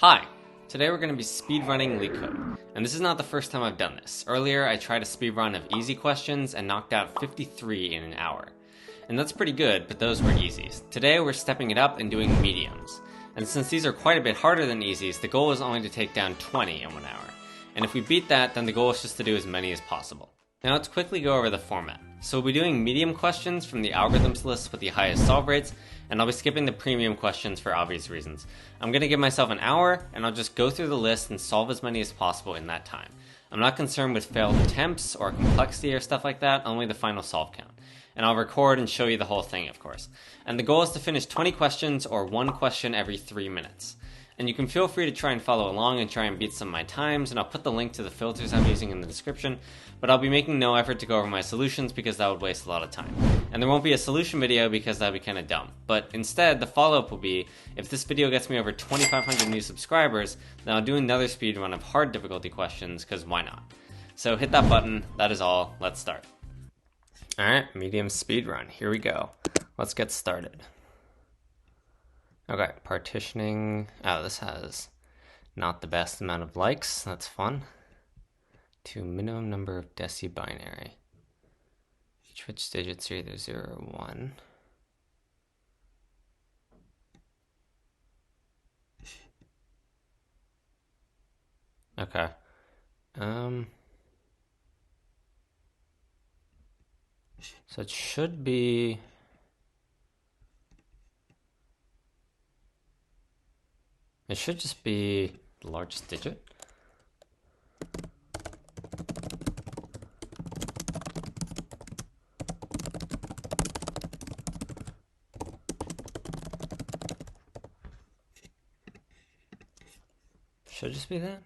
Hi! Today we're going to be speedrunning LeetCode, and this is not the first time I've done this. Earlier I tried a speedrun of easy questions and knocked out 53 in an hour. And that's pretty good, but those were easies. Today we're stepping it up and doing mediums. And since these are quite a bit harder than easies, the goal is only to take down 20 in 1 hour. And if we beat that, then the goal is just to do as many as possible. Now let's quickly go over the format. So we'll be doing medium questions from the algorithms list with the highest solve rates, and I'll be skipping the premium questions for obvious reasons. I'm going to give myself an hour, and I'll just go through the list and solve as many as possible in that time. I'm not concerned with failed attempts or complexity or stuff like that, only the final solve count. And I'll record and show you the whole thing, of course. And the goal is to finish 20 questions or 1 question every 3 minutes. And you can feel free to try and follow along and try and beat some of my times, and I'll put the link to the filters I'm using in the description, but I'll be making no effort to go over my solutions because that would waste a lot of time. And there won't be a solution video because that would be kind of dumb. But instead, the follow-up will be, if this video gets me over 2,500 new subscribers, then I'll do another speedrun of hard difficulty questions, because why not? So hit that button, that is all, let's start. Alright, medium speedrun, here we go. Let's get started. Okay, partitioning. Oh, this has not the best amount of likes. That's fun. To minimum number of deci-binary. Each which digits are either 0 or 1. Okay. So it should be... It should just be the largest digit. Should just be that.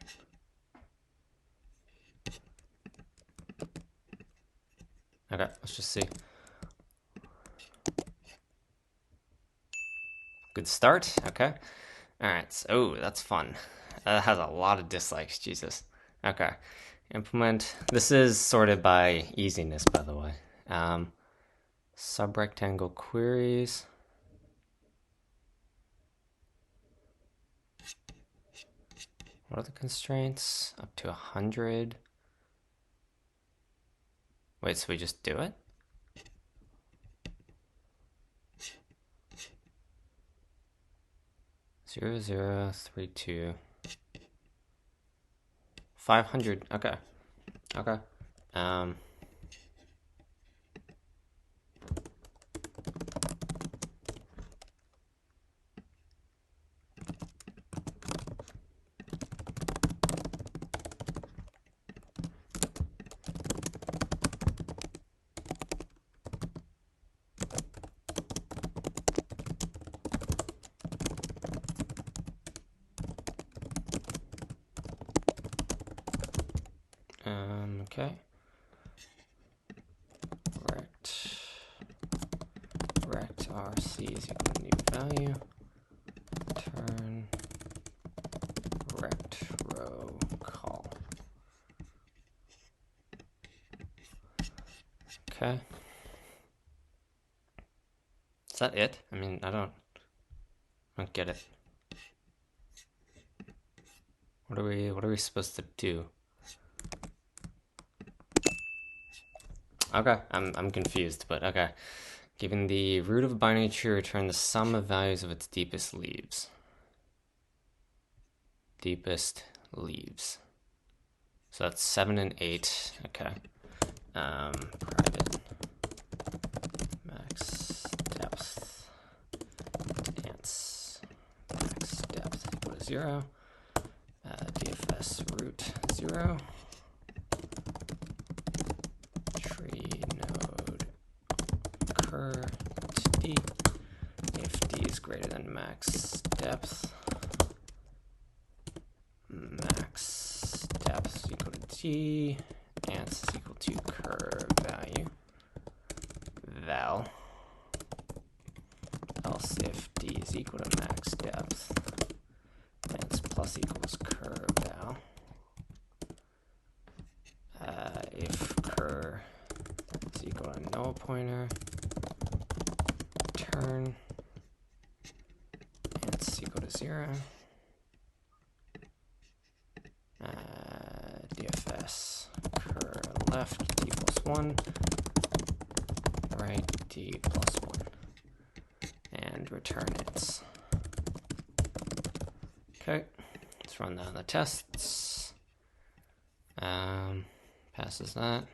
Okay, let's just see. Good start, okay. Alright, so, oh, that's fun. That has a lot of dislikes, Jesus. Okay, implement. This is sorted by easiness, by the way. Subrectangle queries. What are the constraints? Up to 100. Wait, so we just do it? Zero, 0, 3, 2. 500. Okay. Okay. Okay. Rect RC is equal to new value. Turn rect row call. Okay. Is that it? I mean, I don't get it. What are we supposed to do? Okay, I'm confused, but okay. Given the root of a binary tree, return the sum of values of its deepest leaves. Deepest leaves. So that's 7 and 8. Okay. Private max depth ants max depth equal to 0. DFS root 0. To D. If D is greater than max depth is equal to D, ants is equal to curve value, val. Else if D is equal to max depth, ants plus equals curve val. If cur is equal to null pointer, turn ants equal to 0. s cur left d plus 1, right d plus 1, and return it. Okay, let's run down the tests. Passes that.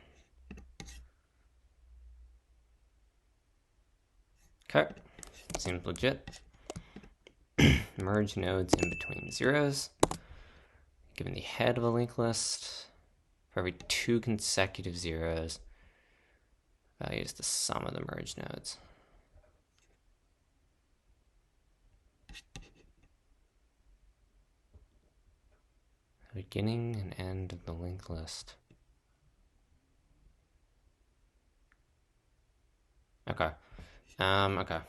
Okay, seems legit. Merge nodes in between zeros. Given the head of a linked list, for every 2 consecutive zeros, value is the sum of the merge nodes. Beginning and end of the linked list. Okay. Okay.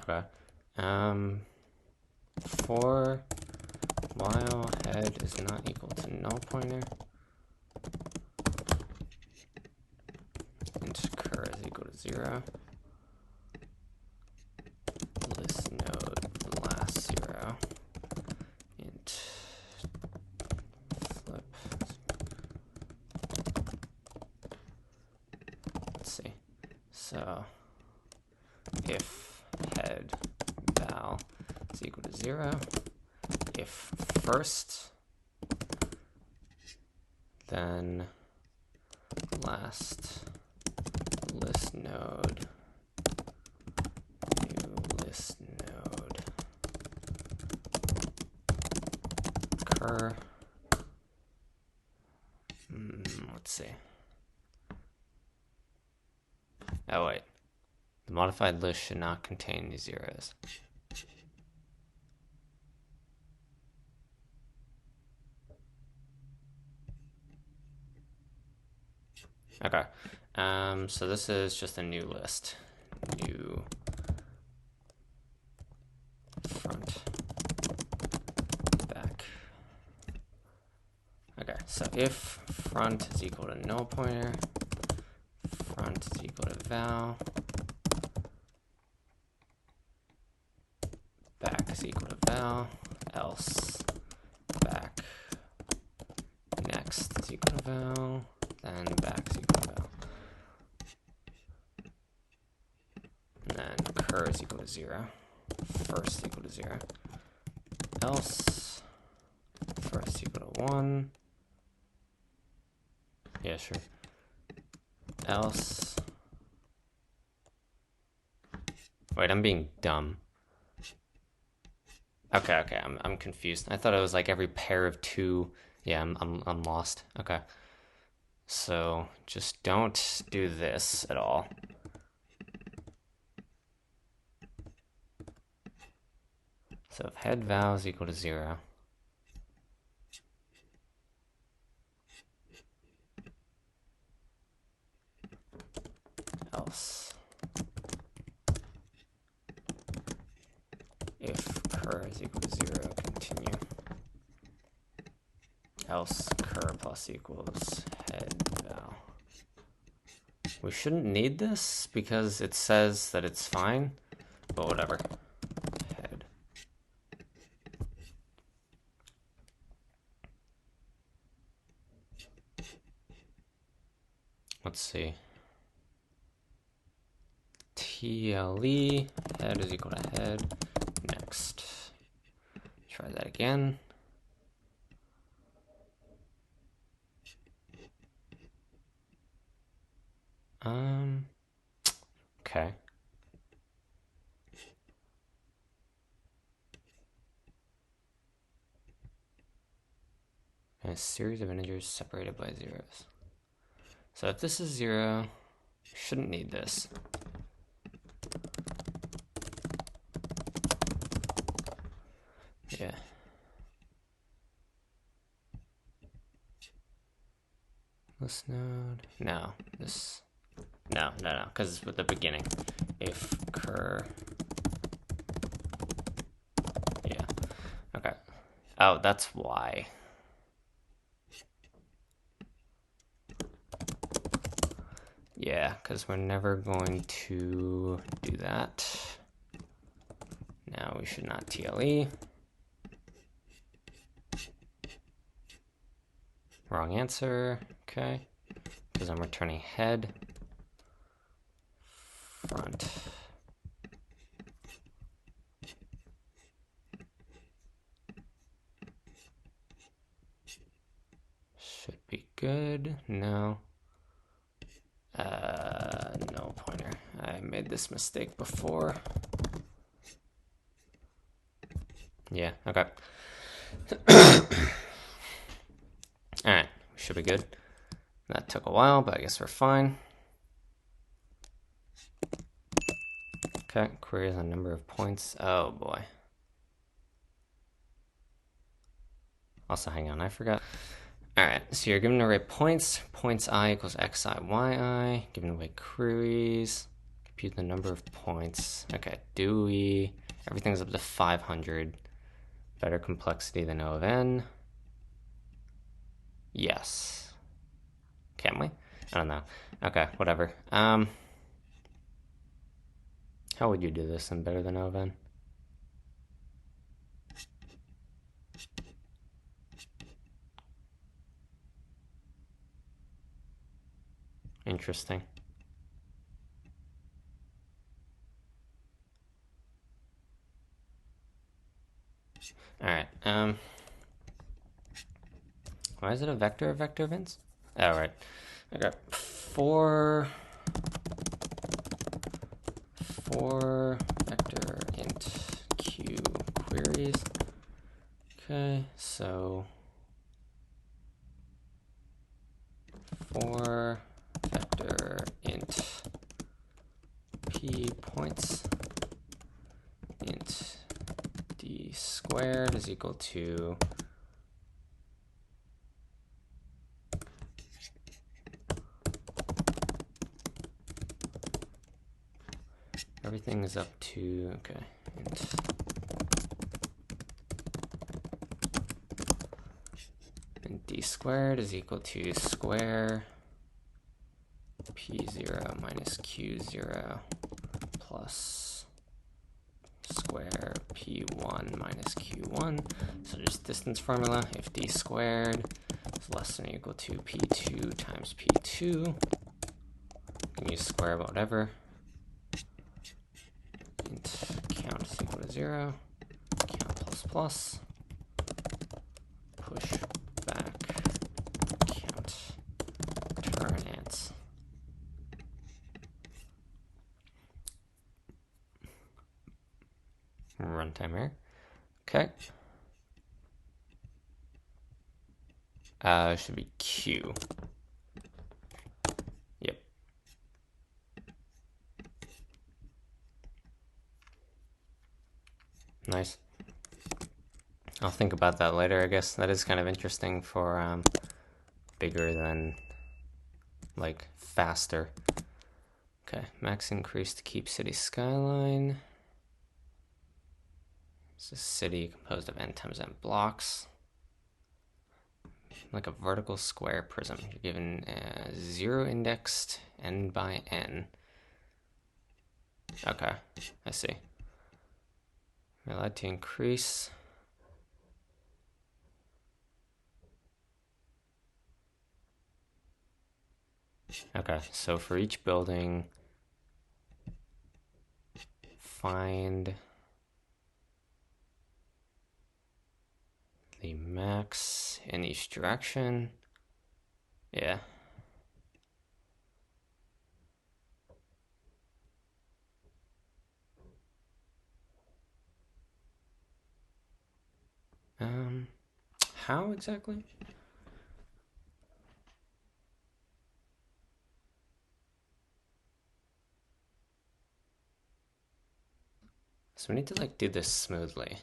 Okay. For while head is not equal to null pointer, int cur is equal to 0. List node last 0. Int flip. Let's see. So if head val is equal to 0, if first, then last list node, new list node, cur. Let's see. Oh wait, the modified list should not contain these zeros. Okay, so this is just a new list. New front, back. Okay, so if front is equal to null pointer, front is equal to val, back is equal to val, else back, next is equal to val, then back is equal to val. And then cur is equal to 0, first equal to 0, else first equal to 1. Yeah, sure. Else. Wait, I'm being dumb. Okay, I'm confused. I thought it was like every pair of 2. Yeah, I'm lost. Okay. So just don't do this at all. So if head val is equal to 0, else if cur is equal to 0, continue. Else cur plus equals head val. We shouldn't need this because it says that it's fine, but whatever. Head. Let's see. TLE, head is equal to head. Next. Try that again. Okay. And a series of integers separated by zeros. So if this is 0, you shouldn't need this. Yeah. List node. No, this. No, because it's with the beginning. If cur. Yeah. Okay. Oh, that's why. Yeah, because we're never going to do that. Now we should not TLE. Wrong answer, okay, because I'm returning head, front. Should be good, no. No pointer. I made this mistake before. Yeah, okay. Alright, we should be good. That took a while, but I guess we're fine. Okay, queries on number of points. Oh boy. Also, hang on, I forgot. Alright, so you're giving away points. Points I equals xi, yi. Giving away queries. Compute the number of points. Okay, do we... Everything's up to 500. Better complexity than O of n. Yes. Can we? I don't know. Okay, whatever. How would you do this in better than O of n? Interesting. Alright, why is it a vector of vector events? Oh, right. Okay, four vector int q queries. Okay, so 4 vector int p points int d squared is equal to everything is up to, okay, and d squared is equal to square p0 minus q0 plus square p1 minus q1. So just distance formula, if d squared is less than or equal to p2 times p2, you can use square of whatever. Count is equal to 0, count plus plus, push back, count, turn ants. Runtime error. Okay. Should be Q. Yep. Nice. I'll think about that later, I guess. That is kind of interesting for bigger than, like, faster. Okay, max increase to keep city skyline. It's a city composed of n times n blocks. Like a vertical square prism. You're given 0 indexed n by n. Okay, I see. We're allowed to increase. Okay, so for each building, find the max in each direction. Yeah. How exactly? So we need to like do this smoothly.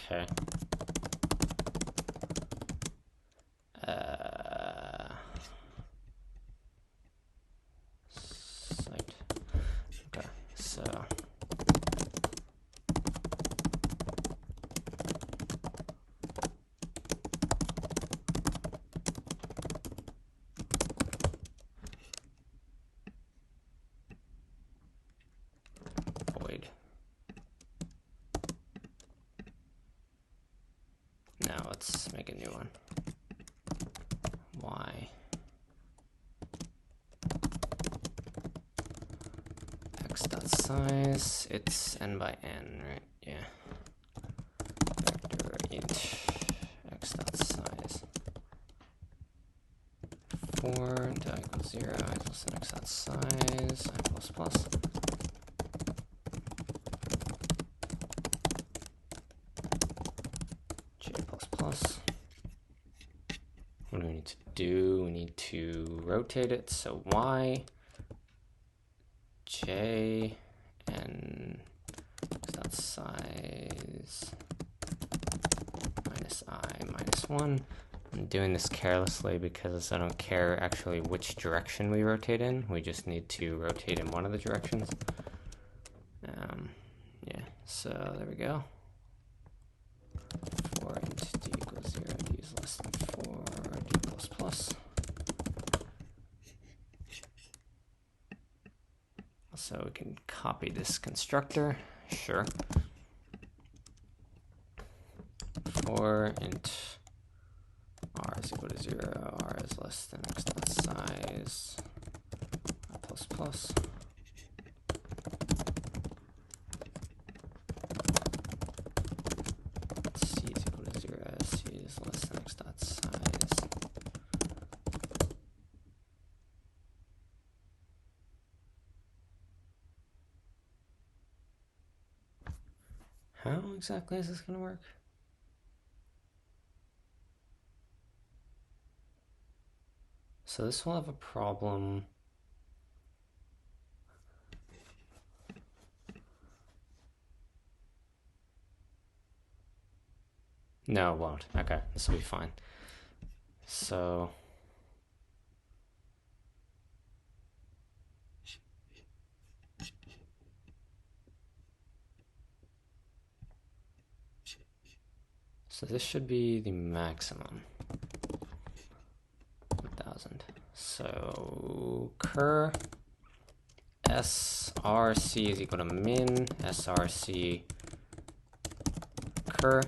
Okay. Site. Okay, so let's make a new one. Y x dot size, it's n by n, right? Yeah. Vector int x dot size 4 dot equals 0 equals x dot size I plus plus. J plus plus. What do we need to do? We need to rotate it, so y j n x dot size minus I minus 1. I'm doing this carelessly because I don't care actually which direction we rotate in. We just need to rotate in one of the directions. Yeah, so there we go. 4 int d equals 0, d is less than 4, d plus plus. So we can copy this constructor, sure. 4 int r is equal to 0, r is less than x dot size, r plus plus. C is equal to 0, c is less than x dot size. How exactly is this going to work? So this will have a problem. No, it won't. Okay, this will be fine. So this should be the maximum. 1000. So cur src is equal to min src cur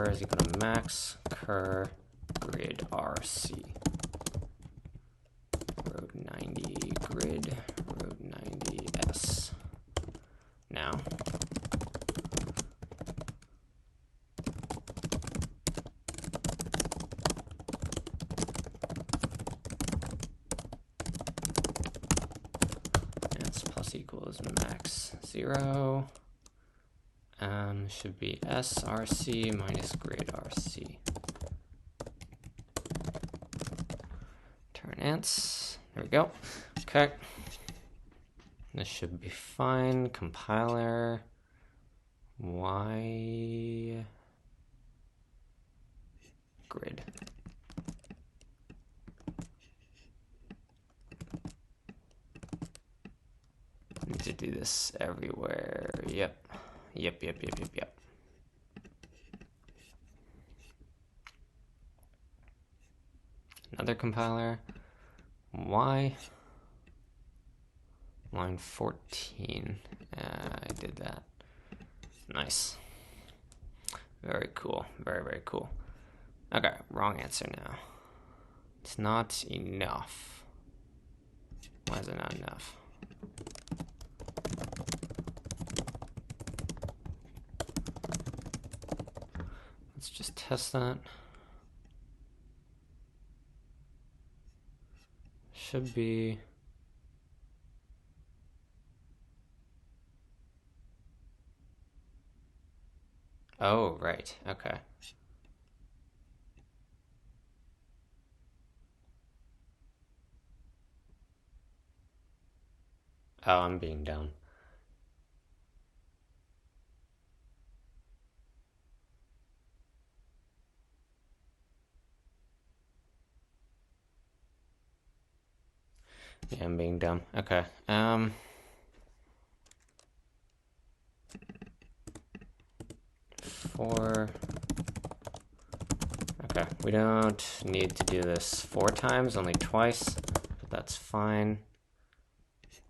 is equal to max cur grid rc road 90 grid road 90 s. Now equals max 0. Should be src minus grid rc. Turn ants. There we go. Okay. This should be fine. Compiler. Y grid. Need to do this everywhere. Yep. Another compiler. Y. Line 14. I did that. Nice. Very cool. Very cool. Okay, wrong answer now. It's not enough. Why is it not enough? Let's just test that. Should be. Oh, right. Okay. Oh, I'm being dumb. Yeah, I'm being dumb. Okay. Okay, we don't need to do this 4 times, only twice, but that's fine.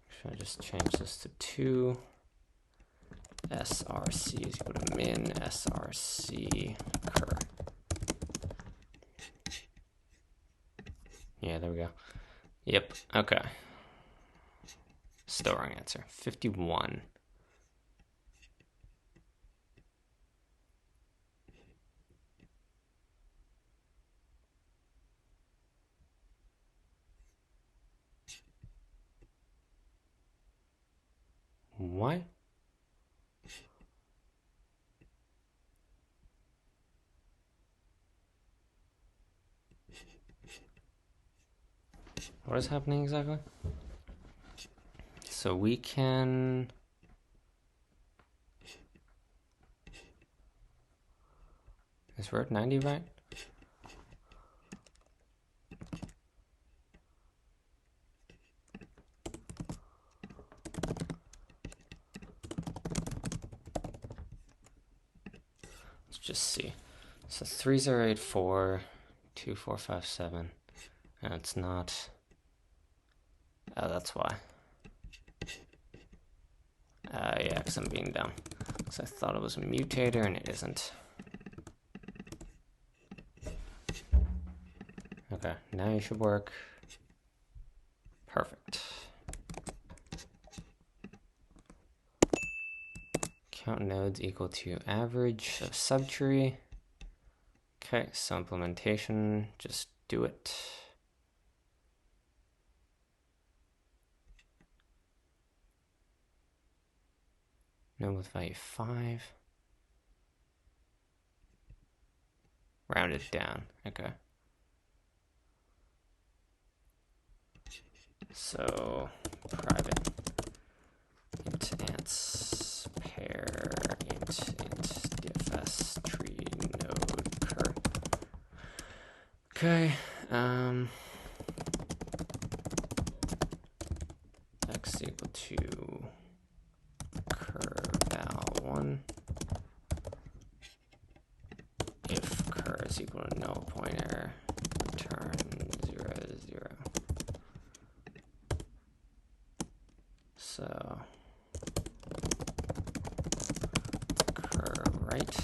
Should I just change this to 2? src is equal to min src cur. Yeah, there we go. Yep, okay. Still wrong answer. 51. What? What is happening exactly? So we can... Is we're at 90, right? Let's just see. So 3084, 2457. And it's not... Oh, that's why. Yeah, because I'm being dumb. Because I thought it was a mutator and it isn't. Okay, now you should work. Perfect. Count nodes equal to average of subtree. Okay, so implementation, just do it. Node with value 5. Round it down, okay. So private int ants pair int dfs tree node cur. Okay, x equal to cur val1 if cur is equal to null pointer return 0 0. So cur right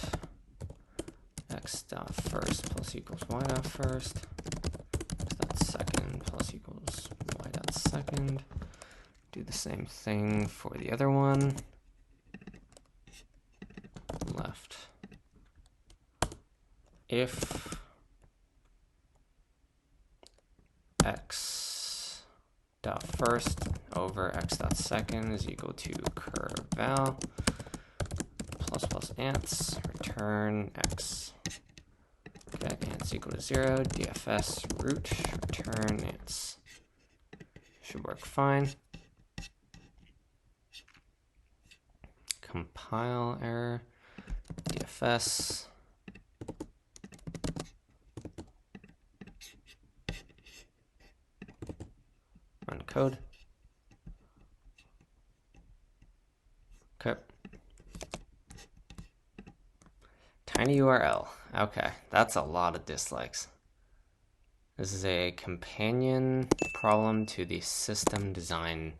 x dot first plus equals y dot first, x dot second plus equals y dot second. Do the same thing for the other one. Left. If x dot first over x dot second is equal to cur val plus ants return x. Okay, ants equal to 0, dfs root return ants. Should work fine. Compile error, dfs. Run code. Okay. Tiny URL. Okay, that's a lot of dislikes. This is a companion problem to the system design.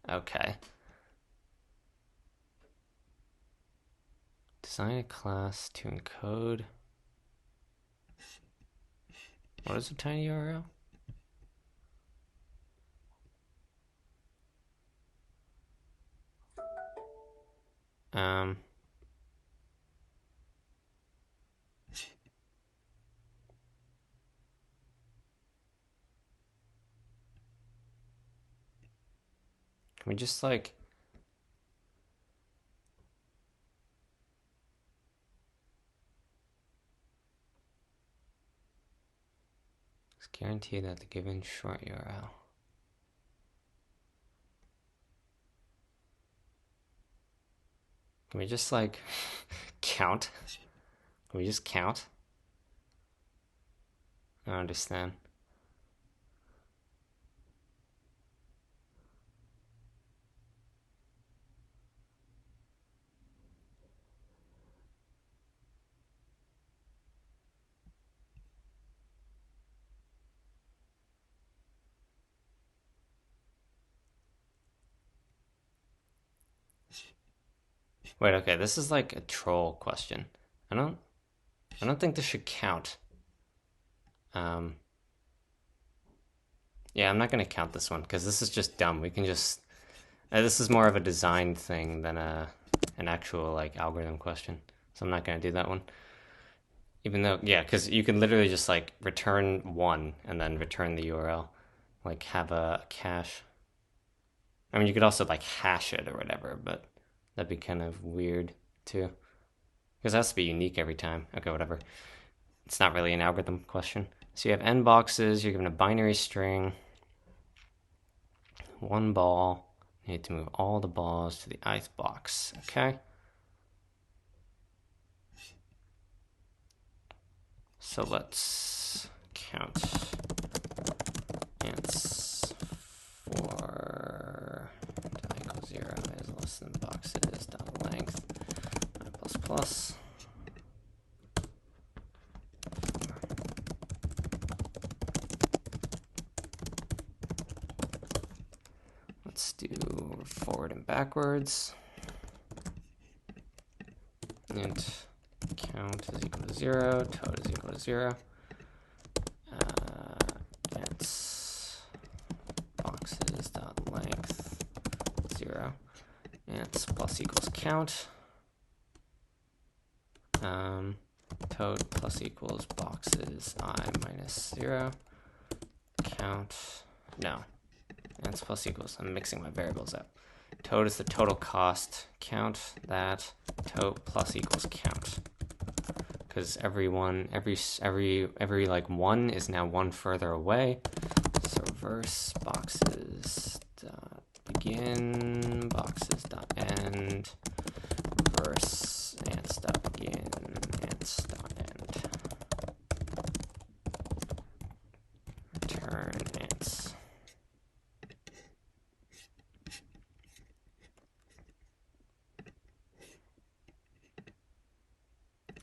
Okay. Design a class to encode. What is a tiny URL? Can we just like just guarantee that the given short URL. Can we just like count? Can we just count? I don't understand. Wait, okay, this is like a troll question. I don't think this should count. Yeah, I'm not going to count this one because this is just dumb. We can just... this is more of a design thing than an actual like algorithm question. So I'm not going to do that one. Even though, yeah, because you can literally just like return 1 and then return the URL. Like have a cache. I mean, you could also like hash it or whatever, but that'd be kind of weird too. Because it has to be unique every time. Okay, whatever. It's not really an algorithm question. So you have n boxes, you're given a binary string, 1 ball. You need to move all the balls to the ith box, okay? So let's count ants for I equals 0 is less than boxes dot length I plus plus. Let's do forward and backwards. Int count is equal to 0, total is equal to 0. Ants boxes dot length 0. Ants plus equals count. Toad plus equals boxes I minus 0. Count. No. Ants plus equals. I'm mixing my variables up. Toad is the total cost. Count that. Toad plus equals count. Because every like 1 is now 1 further away. So reverse boxes dot begin, boxes dot end, reverse ants dot begin, ants dot end. Return ants.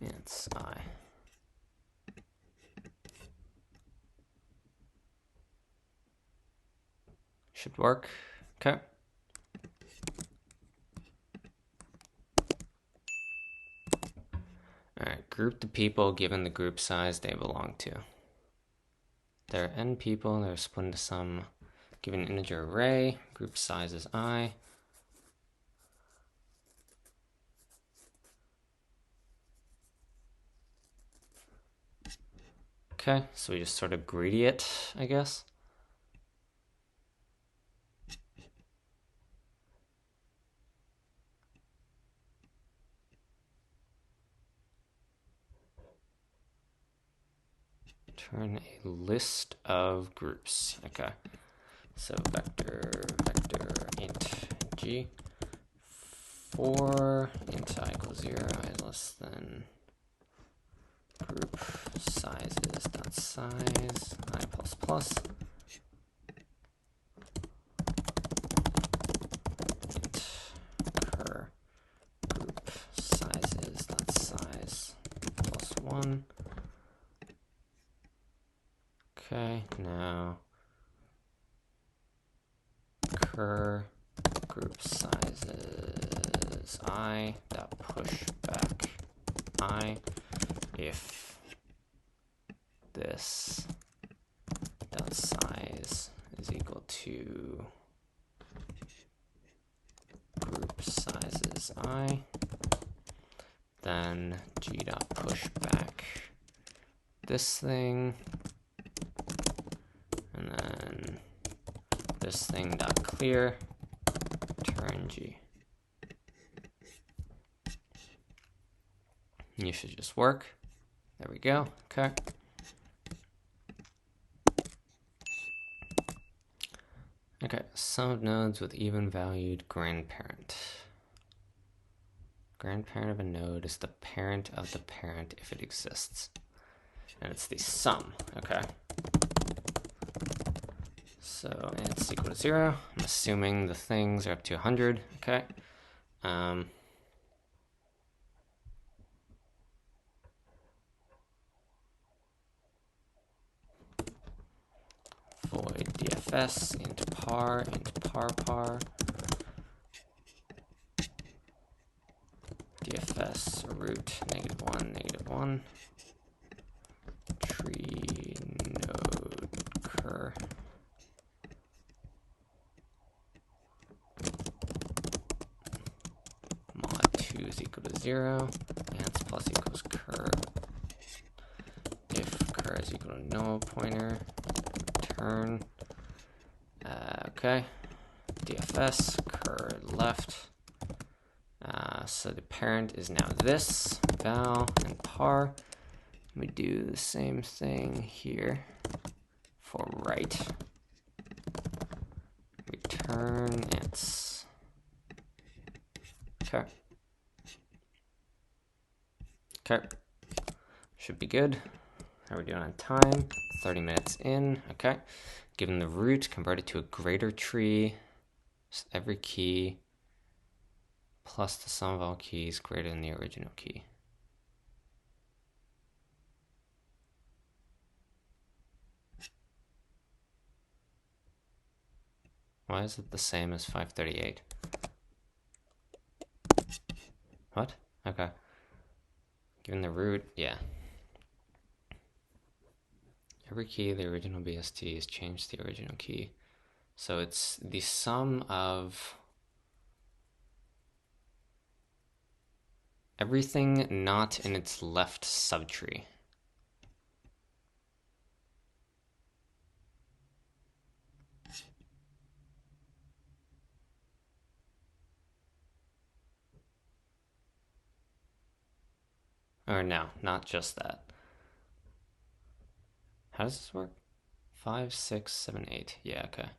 Ants I. Should work. Okay. Alright, group the people given the group size they belong to. There are n people, they're split into some given integer array, group size is I. Okay, so we just sort of greedy it, I guess. Return a list of groups. Okay. So vector int g for int I equals 0 is less than group sizes dot size I plus plus. Int cur group sizes dot size plus 1. Okay, now cur group sizes I dot push back I if this dot size is equal to group sizes I, then g dot push back this thing, and then this thing dot clear, return g. You should just work. There we go. Okay. Okay, sum of nodes with even valued grandparent. Grandparent of a node is the parent of the parent if it exists. And it's the sum, okay? So it's equal to 0. I'm assuming the things are up to 100, okay? Void dfs int par par dfs root -1 tree node cur 0, ants plus equals cur. If cur is equal to no pointer, return. Okay, DFS, cur left. So the parent is now this, val and par. We do the same thing here for right. Return ants. Okay. Okay. Should be good. How are we doing on time? 30 minutes in. Okay. Given the root, convert it to a greater tree. Just every key plus the sum of all keys greater than the original key. Why is it the same as 538? What? Okay. Given the root, yeah. Every key of the original BST is changed to the original key. So it's the sum of everything not in its left subtree. Or no, not just that. How does this work? 5, 6, 7, 8. Yeah, okay.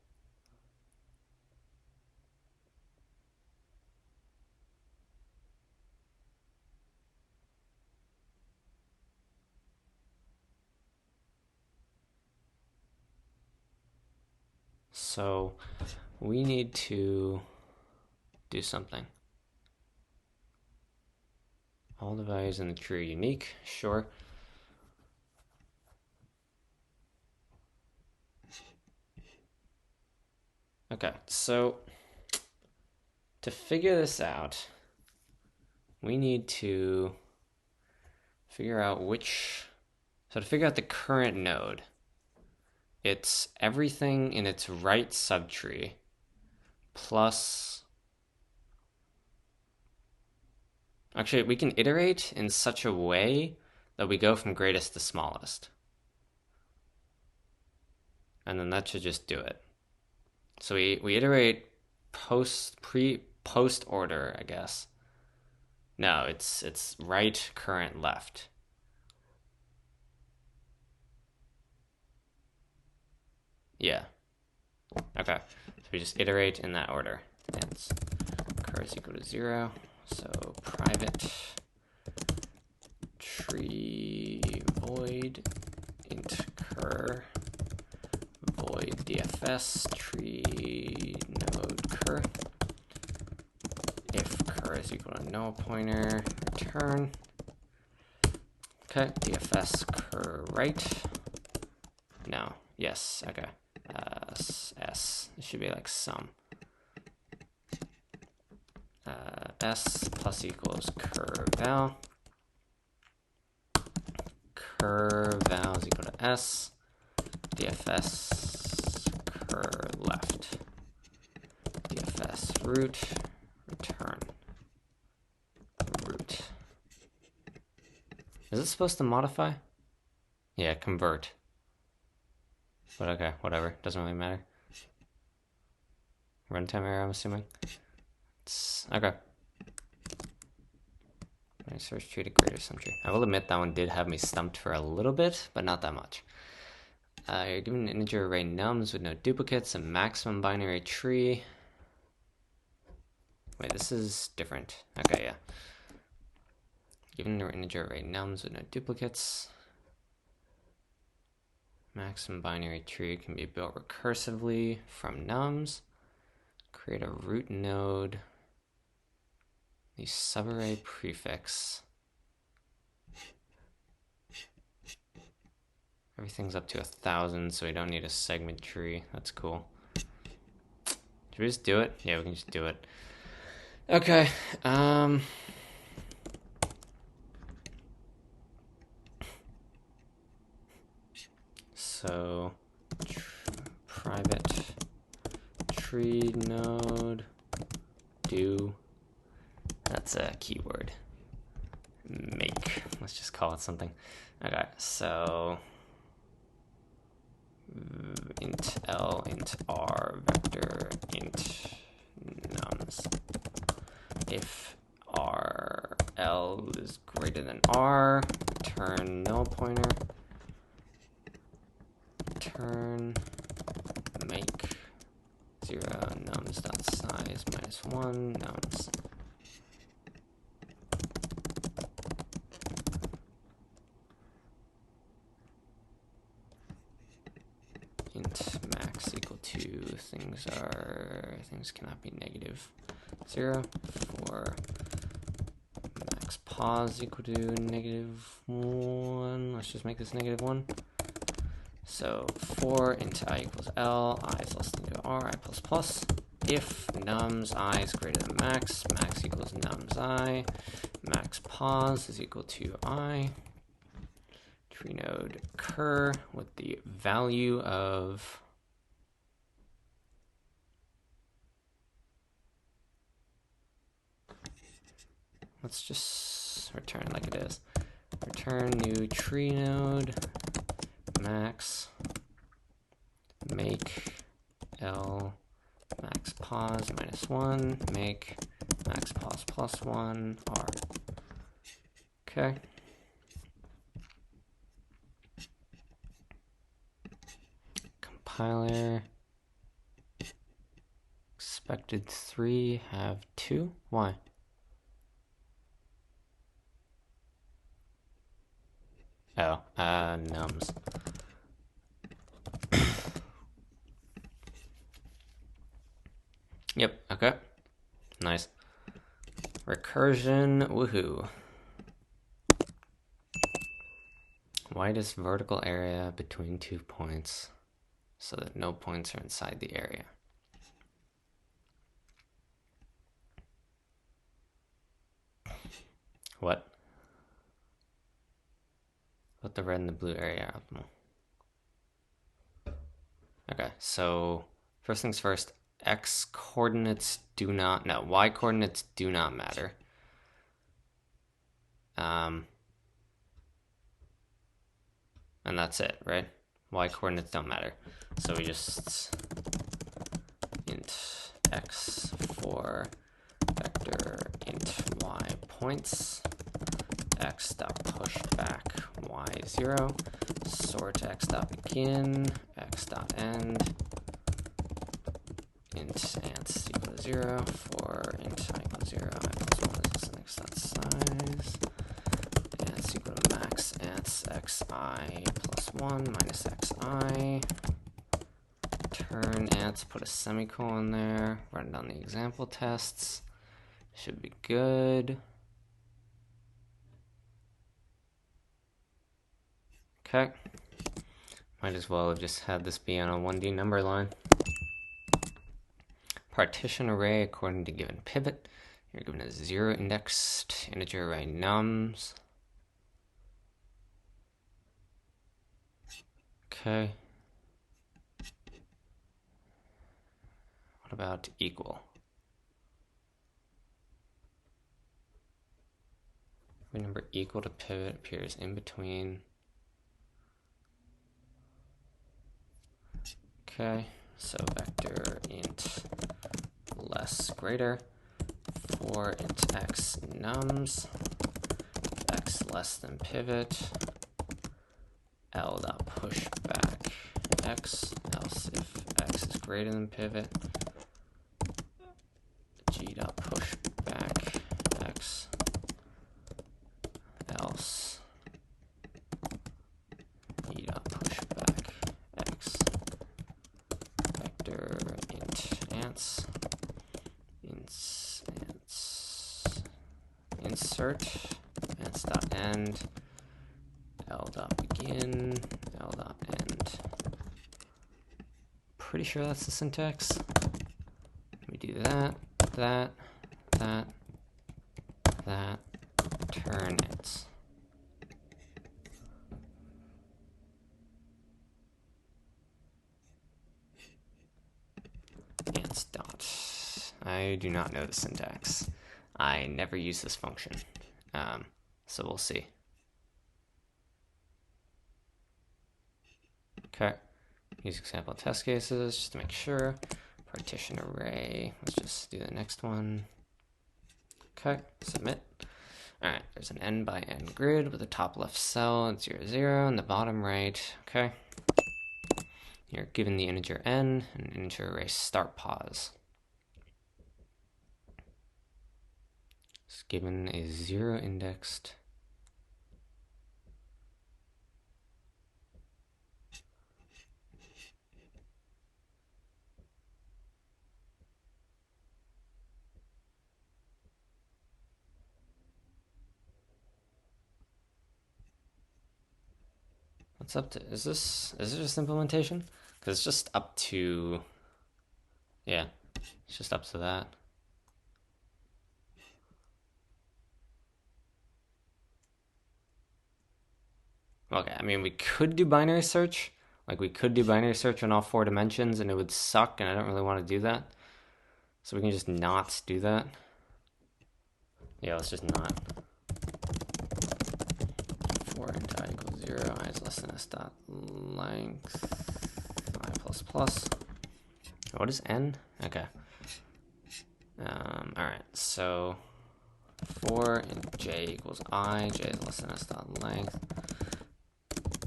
So we need to do something. All the values in the tree are unique, sure. Okay, so to figure this out, we need to figure out so to figure out the current node, it's everything in its right subtree plus, actually we can iterate in such a way that we go from greatest to smallest. And then that should just do it. So we iterate post order, I guess. No, it's right, current, left. Yeah. Okay. So we just iterate in that order. Ants cur is equal to 0. So private tree void int cur void DFS tree node cur. If cur is equal to no pointer, return. Okay, DFS cur right. No, yes, okay. S. It should be like sum. S plus equals cur val. Cur val is equal to S. DFS cur left. DFS root. Return. Root. Is it supposed to modify? Yeah, convert. But okay, whatever. Doesn't really matter. Runtime error, I'm assuming. It's okay. Search tree to greater sum tree. I will admit that one did have me stumped for a little bit, but not that much. You're given an integer array nums with no duplicates, a maximum binary tree. Wait, this is different. Okay, yeah. Given an integer array nums with no duplicates. Maximum binary tree can be built recursively from nums. Create a root node. The subarray prefix. Everything's up to 1,000, so we don't need a segment tree. That's cool. Should we just do it? Yeah, we can just do it. Okay. So private tree node do. That's a keyword. make. Let's just call it something. Okay, so int L, int R, vector, int nums. If L is greater than R, return null pointer, return make 0 nums.size -1 nums. Int max equal to things cannot be negative 0 for max pause equal to -1. Let's just make this -1. So for int I equals L, I is less than equal to R, I plus plus. If nums I is greater than max, max equals nums I, max pause is equal to I. Tree node cur with the value of let's just return like it is. Return new tree node max make L max pause -1 make max pause +1 R. Okay. Compiler expected 3 have 2. Why? Oh, nums. Yep, okay. Nice. Recursion, woohoo. Widest vertical area between 2 points so that no points are inside the area. What? Put the red and the blue area optimal. Okay, so first things first, y coordinates do not matter. And that's it, right? Y coordinates don't matter. So we just int x for vector int y points, x dot push back y 0, sort x dot begin, x dot end, int ants equal to 0 for int I equal to 0, I plus 1 is x dot size, ants equal to max ants xi plus 1 minus xi. Turn ants, put a semicolon there, run down the example tests. Should be good. Okay. Might as well have just had this be on a 1D number line. Partition array according to given pivot. You're given a 0 indexed integer array nums. Okay. What about equal? Every number equal to pivot appears in between. Okay, so vector int less greater for int x nums, x less than pivot, L dot push back x, else if x is greater than pivot, G dot push back x, else E dot push back x, vector int ants, insert ants dot end, L dot begin, L dot end. Pretty sure that's the syntax. Let me do that, that, turn it. Ants dot. I do not know the syntax. I never use this function. So we'll see. Okay, use example test cases just to make sure. Partition array, let's just do the next one. Okay, submit. All right, there's an n by n grid with the top left cell at 0, 0, and the bottom right. Okay, you're given the integer n and an integer array start pause. It's given a 0 indexed. What's up to, is it just implementation? Because it's just up to, yeah, it's just up to that. Okay, I mean, we could do binary search. Like, we could do binary search on all 4 dimensions, and it would suck, and I don't really want to do that. So we can just not do that. Yeah, let's just not. For int I equals 0, I is less than s dot length, I plus plus. What is n? Okay. Alright, so for int j equals I, j is less than s dot length,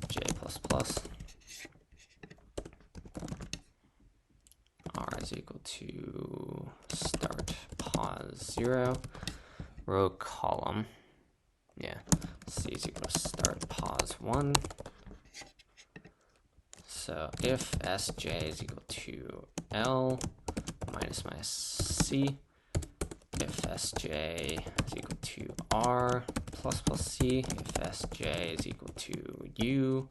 j plus plus, r is equal to start pause 0, row column, yeah, c is equal to start pause 1. So if sj is equal to l minus c, if sj is equal to r plus plus c, if sj is equal to u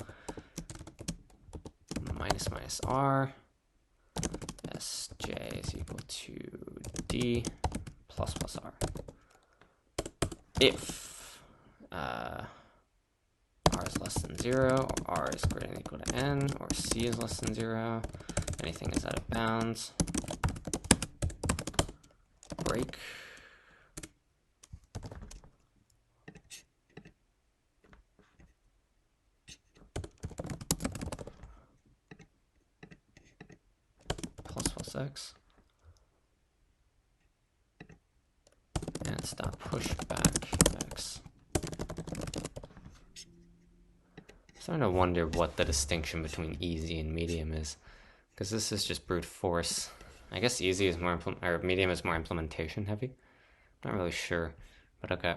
minus r, sj is equal to d plus r. If r is less than 0, or r is greater than or equal to n, or c is less than 0, anything is out of bounds, break. Plus x. And stop push back x. Starting to wonder what the distinction between easy and medium is, because this is just brute force. I guess easy is more or medium is more implementation heavy. Not really sure, but okay.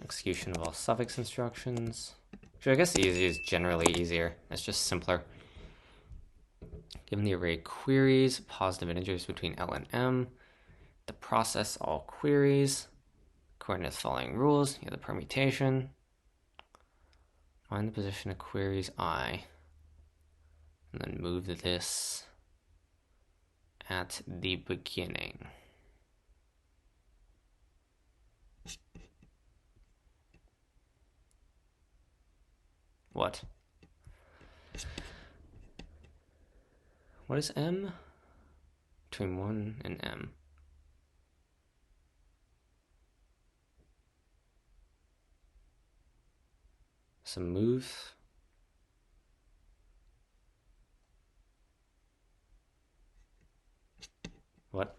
Execution of all suffix instructions. Actually, I guess easy is generally easier. It's just simpler. Given the array queries, positive integers between L and M, to process all queries, according to the following rules, you have the permutation. Find the position of queries I, and then move this at the beginning. What? What is M? Between 1 and M. So move. What?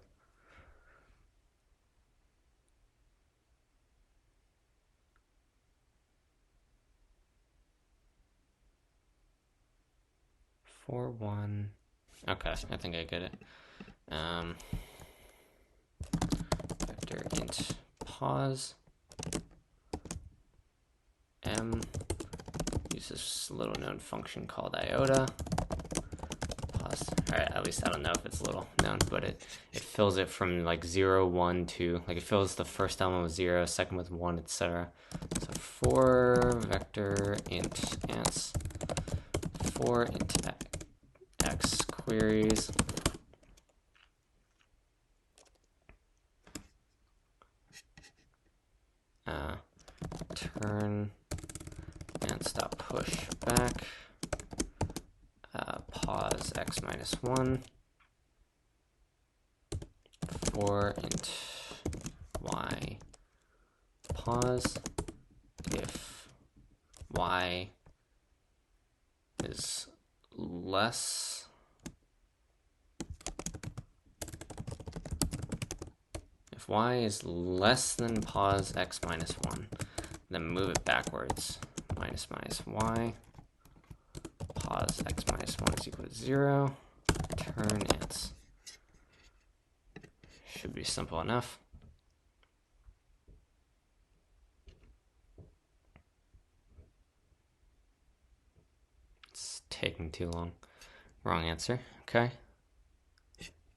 For 1. Okay, I think I get it. Vector int pause. M. Use this little known function called iota. Pause. Alright, at least I don't know if it's little known, but it fills it from like 0, 1, 2. Like it fills the first element with 0, second with 1, etc. So for vector int ants, for int x queries. Turn and stop push back. Pause x minus 1. For int y pause. if y is less than pos x minus 1, then move it backwards. Minus y, pos x minus 1 is equal to 0, return its. Should be simple enough. It's taking too long. Wrong answer. Okay.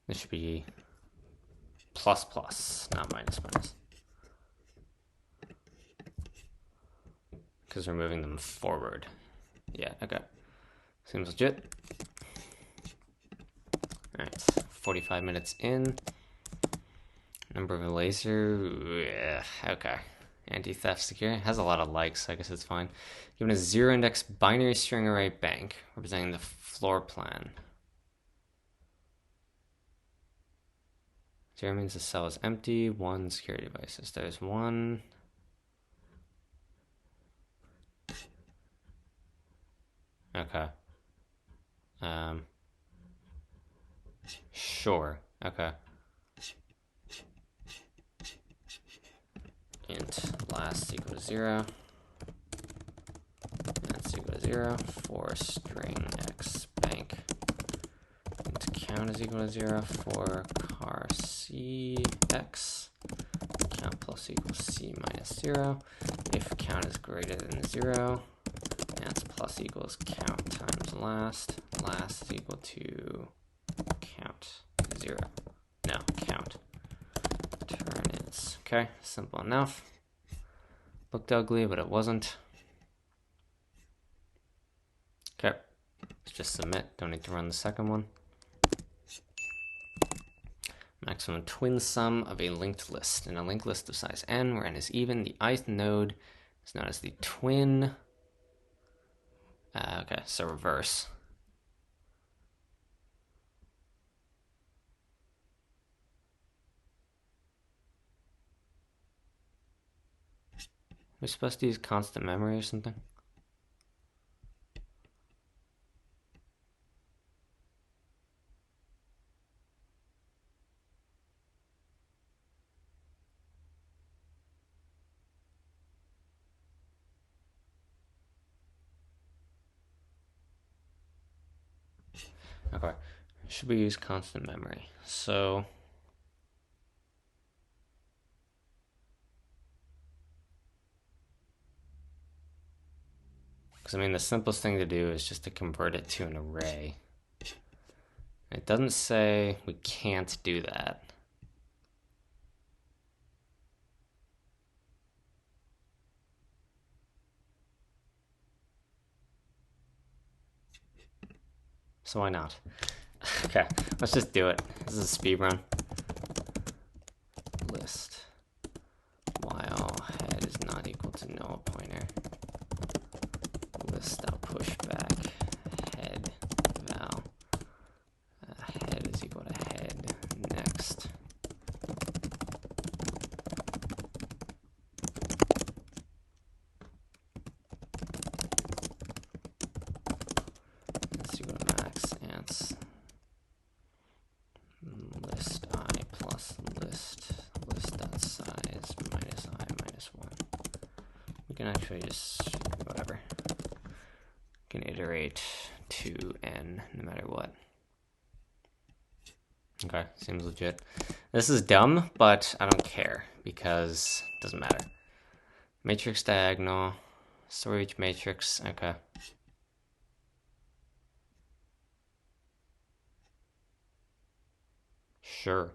This should be plus plus, not minus minus. Because we're moving them forward. Yeah, okay. Seems legit. Alright, 45 minutes in. Number of a laser, yeah, okay. Anti-theft secure, has a lot of likes, so I guess it's fine. Given a zero index binary string array bank representing the floor plan. Zero means the cell is empty, one security devices. There's one. Okay. Sure, okay. Int last equal to 0. That's equal to 0 for string x bank. Int count is equal to 0 for car c x. Count plus equals c minus 0. If count is greater than 0, that's plus equals count times last. Last is equal to count 0. No, count. Turn its. Okay, simple enough. Looked ugly, but it wasn't. Okay, let's just submit. Don't need to run the second one. Maximum twin sum of a linked list. In a linked list of size n, where n is even, the ith node is known as the twin. Okay, so reverse. We're supposed to use constant memory or something? Okay, should we use constant memory? So because I mean the simplest thing to do is just to convert it to an array. It doesn't say we can't do that. So why not? Okay, let's just do it. This is a speed run. List while head is not equal to null pointer. List out push back head val. Head is equal to head next. Let's equal to max ants. List I plus list dot size minus I minus 1. We can actually just whatever. Can iterate to n no matter what. Okay, seems legit. This is dumb, but I don't care because it doesn't matter. Matrix diagonal, storage matrix, okay. Sure.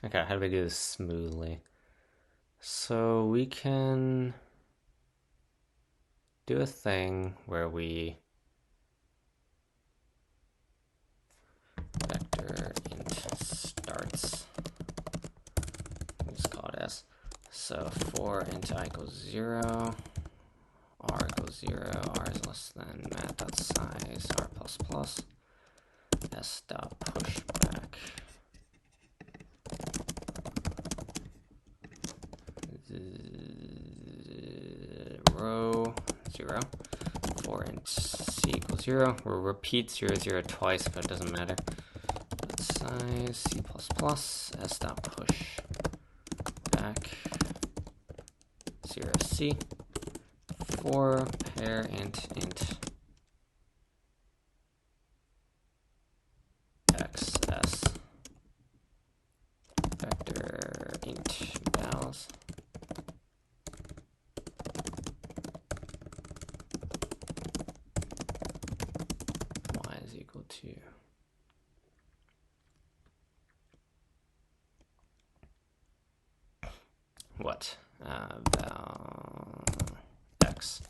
Okay, how do we do this smoothly? So we can do a thing where we vector int starts So for int I equals 0, r equals 0, r is less than mat.size, r plus plus, s dot push back. Row 0, for int c equals 0. We'll repeat 0, 0 twice, but it doesn't matter. Size c plus plus, s dot push back 0 c. For pair int xs vector int vals y is equal to what? Val x,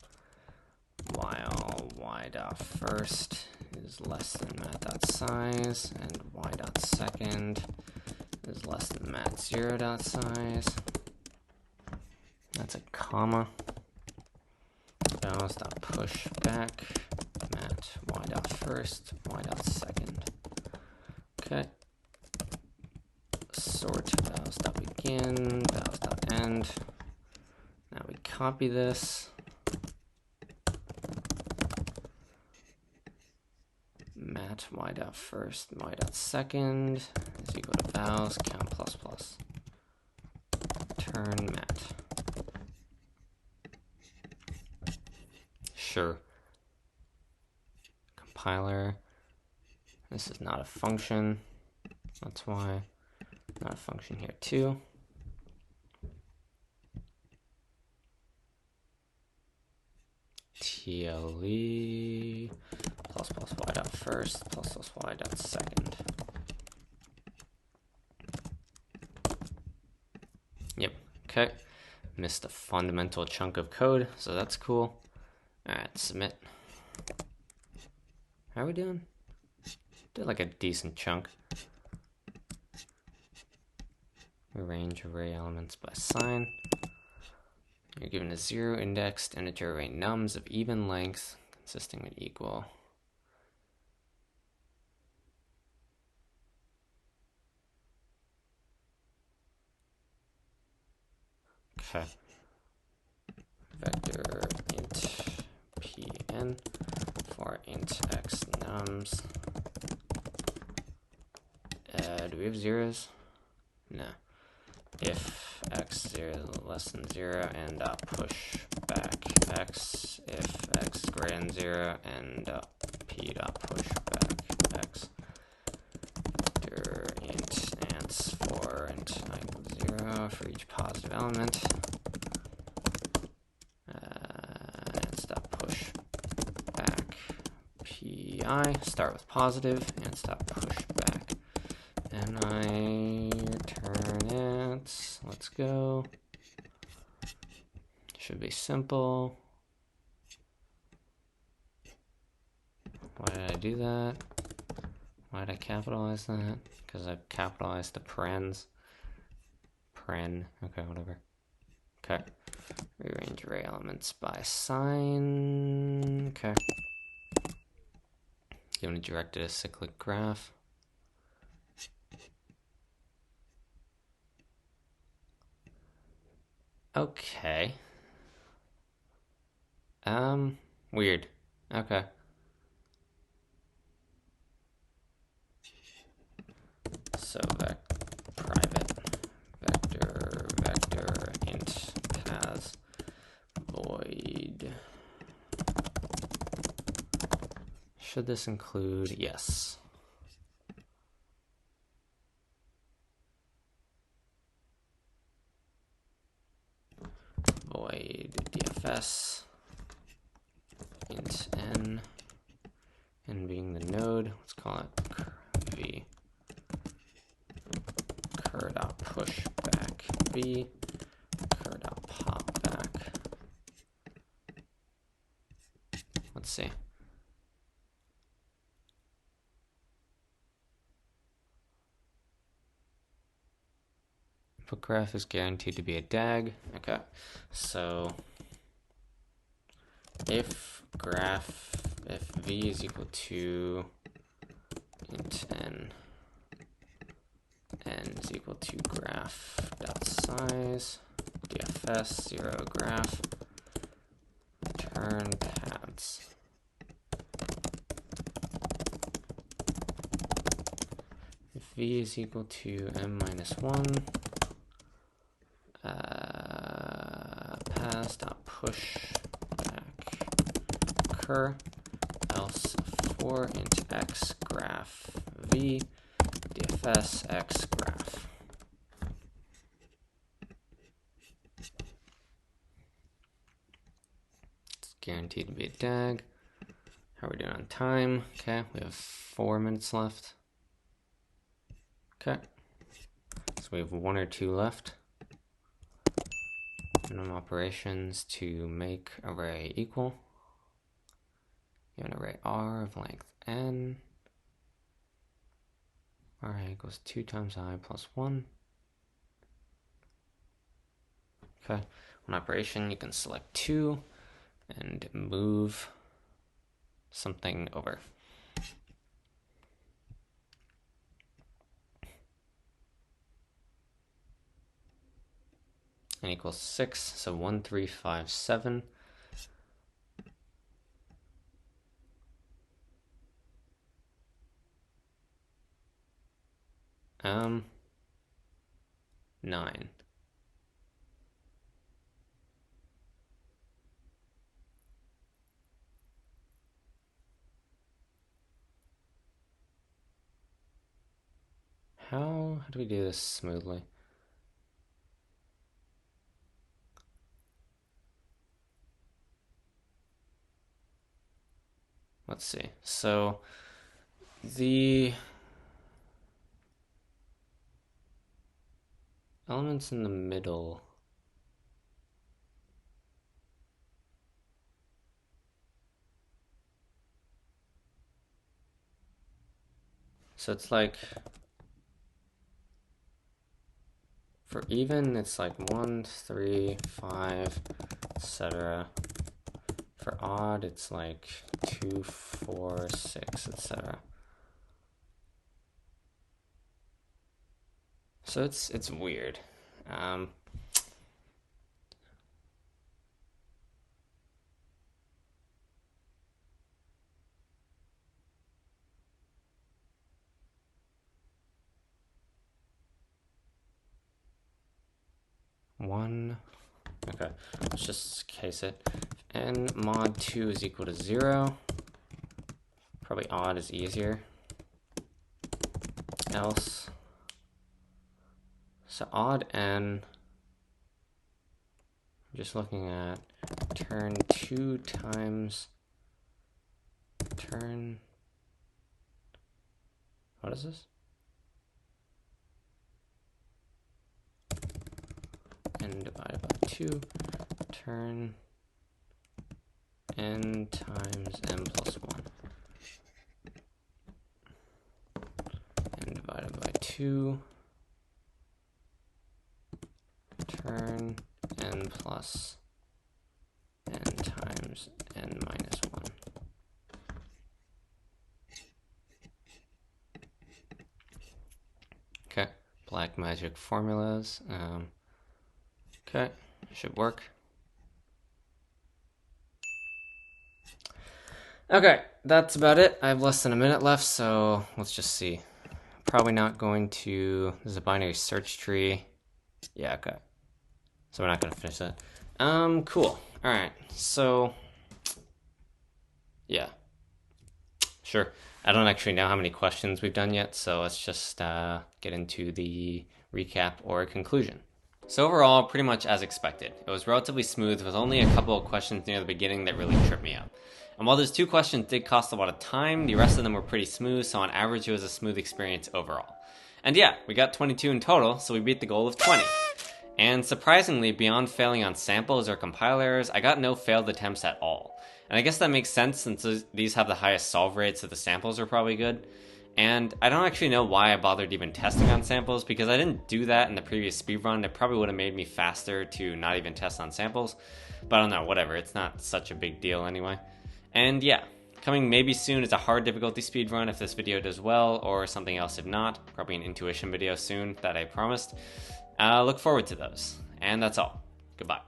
while y dot first is less than mat dot size and y dot second is less than mat 0 dot size. That's a comma. Vals dot push back mat y dot first, y dot second. Okay. Sort vals dot begin, vals dot end. Now we copy this. Mat y dot first, y dot second is equal to vals count plus plus. Turn mat. Sure. Compiler. This is not a function. That's why. Not a function here too. TLE plus plus y dot first plus plus y dot second. Yep, okay. Missed a fundamental chunk of code, so that's cool. Alright, submit. How are we doing? Did like a decent chunk. Arrange array elements by sign. You're given a 0 indexed integer array nums of even length consisting of equal. Okay. Vector int pn for int x nums. Do we have zeros? No. If x 0 less than 0 and push back x, if x greater than 0 and p dot push back x. Vector int ants for int I equals 0 for each positive element. Ants dot push back pi, start with positive, ants dot push back. And I return it. Let's go. Should be simple. Why did I do that? Why did I capitalize that? Because I capitalized the parens. Paren. Okay, whatever. Okay. Rearrange array elements by sign. Okay. Given a directed acyclic graph. Okay. Weird. Okay. So private vector int paths void. Should this include? Yes. Void dfs int n being the node. Let's call it v cur dot push back v cur dot pop back. Let's see. Input graph is guaranteed to be a DAG. Okay, so if v is equal to int n is equal to graph dot size dfs 0 graph return paths. If v is equal to m minus 1, paths dot push back cur, else for int x graph v dfs x graph. It's guaranteed to be a DAG. How are we doing on time? Okay, we have 4 minutes left. Okay, so we have 1 or 2 left. Minimum operations to make array equal. You have an array R of length n. Array equals 2 times I plus 1. Okay, on operation you can select 2 and move something over. N equals 6, so 1, 3, 5, 7. Um, 9. How do we do this smoothly? Let's see. So the elements in the middle. So it's like, for even, it's like 1, 3, 5, etc. For odd, it's like 2, 4, 6, etc. So it's weird. Okay, let's just case it. N mod 2 is equal to 0. Probably odd is easier. Else. So odd n, I'm just looking at turn 2 times turn, what is this? N divided by 2, turn n times n plus 1. N divided by 2, turn n plus n times n minus 1. Okay, black magic formulas. Okay, should work. Okay, that's about it. I have less than a minute left, so let's just see. Probably not going to, there's a binary search tree. Yeah, okay. So we're not gonna finish that. Cool. All right, so yeah, sure. I don't actually know how many questions we've done yet, so let's just get into the recap or conclusion. So overall, pretty much as expected. It was relatively smooth with only a couple of questions near the beginning that really tripped me up. And while those 2 questions did cost a lot of time, the rest of them were pretty smooth, so on average it was a smooth experience overall. And yeah, we got 22 in total, so we beat the goal of 20. And surprisingly, beyond failing on samples or compile errors, I got no failed attempts at all. And I guess that makes sense since these have the highest solve rates, so the samples are probably good. And I don't actually know why I bothered even testing on samples, because I didn't do that in the previous speedrun. It probably would have made me faster to not even test on samples. But I don't know, whatever, it's not such a big deal anyway. And yeah, coming maybe soon is a hard difficulty speedrun if this video does well, or something else if not. Probably an intuition video soon that I promised. Look forward to those. And that's all. Goodbye.